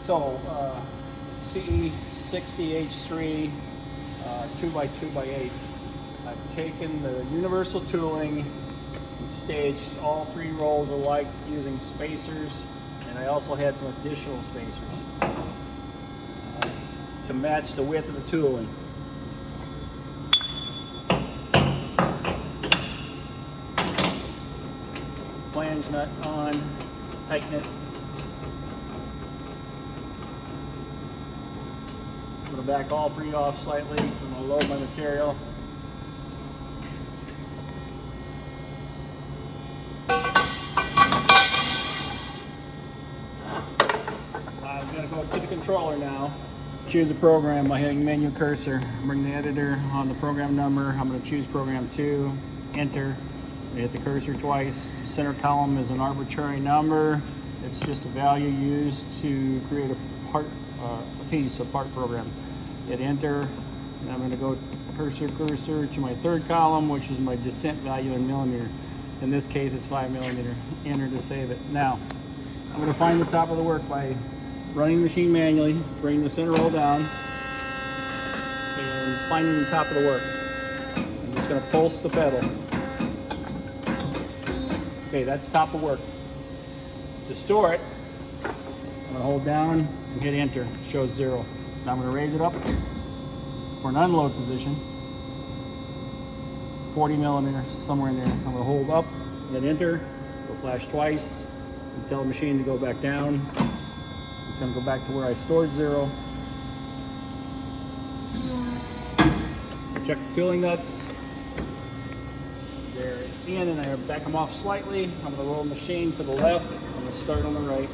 So CE60H3 2x2x8. I've taken the universal tooling and staged all 3 rolls alike using spacers, and I also had some additional spacers to match the width of the tooling. Flange nut on, tighten it. I'm going to back all 3 off slightly. I'm going to load my material. I'm going to go to the controller now. Choose the program by hitting menu cursor. Bring the editor on the program number. I'm going to choose program 2, enter. Hit the cursor twice. The center column is an arbitrary number. It's just a value used to create a piece of part program. Hit enter, and I'm going to go cursor to my 3rd column, which is my descent value in millimeter. In this case, it's 5 millimeter. Enter to save it. Now, I'm going to find the top of the work by running the machine manually, bring the center roll down, and finding the top of the work. I'm just going to pulse the pedal. Okay, that's top of work. To store it, I'm going to hold down and hit enter. It shows 0. Now I'm going to raise it up for an unload position. 40 millimeters, somewhere in there. I'm going to hold up, hit enter, go flash twice, and tell the machine to go back down. It's going to go back to where I stored 0. Check the tooling nuts. They're in, and I back them off slightly. I'm going to roll the machine to the left. I'm going to start on the right.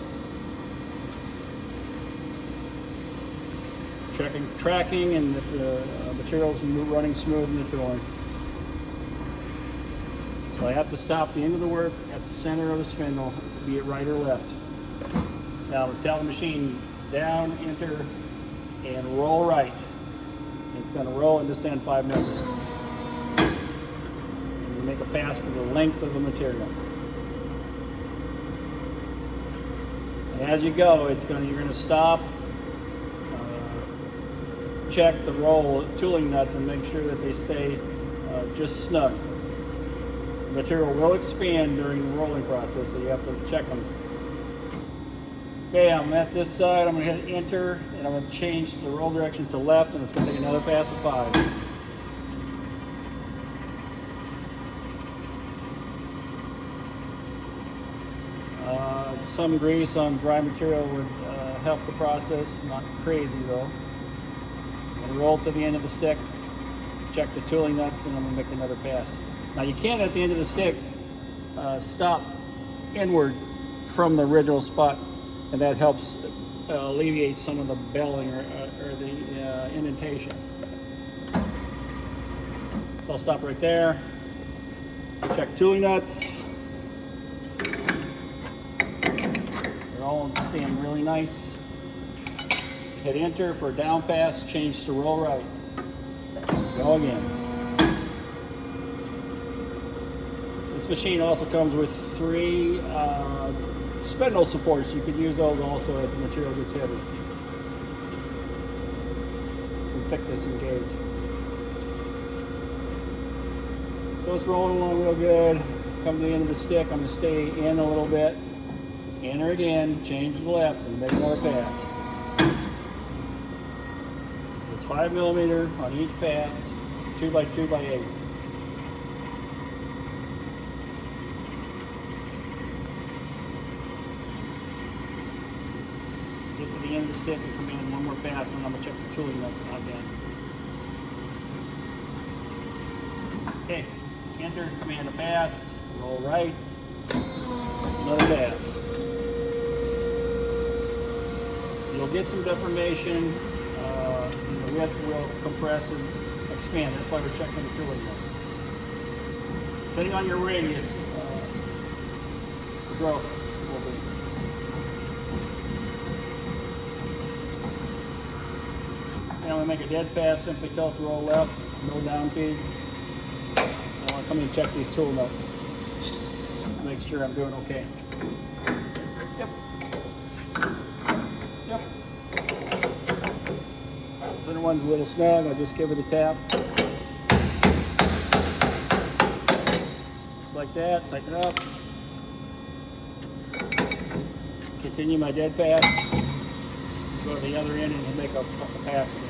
Tracking, and if the material's running smooth in the tooling. So I have to stop the end of the work at the center of the spindle, be it right or left. Now I'm going to tell the machine down, enter, and roll right. And it's going to roll and descend 5 millimeters. Make a pass for the length of the material. And as you go, you're going to stop, check the roll tooling nuts, and make sure that they stay just snug. The material will expand during the rolling process, so you have to check them. Okay, I'm at this side. I'm going to hit enter, and I'm going to change the roll direction to left, and it's going to take another pass of 5. Some grease on dry material would help the process, not crazy though. I'm going to roll to the end of the stick, check the tooling nuts, and I'm going to make another pass. Now you can, at the end of the stick, stop inward from the original spot, and that helps alleviate some of the belling or the indentation. So I'll stop right there, check tooling nuts. All stand really nice. Hit enter for a down pass, change to roll right. Go again. This machine also comes with 3 spindle supports. You could use those also as the material gets heavy. And thickness and gauge. So it's rolling along real good. Come to the end of the stick, I'm going to stay in a little bit. Enter again, change to the left, and make another pass. It's 5 millimeter on each pass, 2x2x8. Get to the end of the stick and come in one more pass, and I'm going to check the tooling nuts again. Okay, enter, command a pass, roll right, another pass. You'll get some deformation, the width will compress and expand. That's why we're checking the tooling nuts. Depending on your radius, the growth will be. And I'm going to make a dead pass, simply tell it to roll left, no down feed. I want to come in and check these tool nuts. Just make sure I'm doing okay. Yep. center one's a little snug. I'll just give it a tap. Just like that, tighten it up. Continue my dead pass. Go to the other end and make a pass again.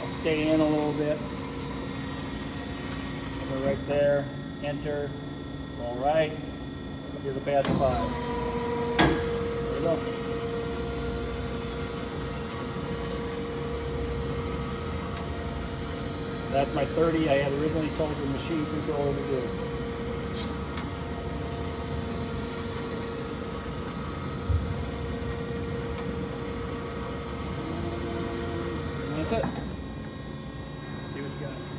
I'll stay in a little bit. Go right there, enter, all right. Do the pass 5. There we go. That's my 30 I had originally told the machine controller to do. And that's it. See what you got.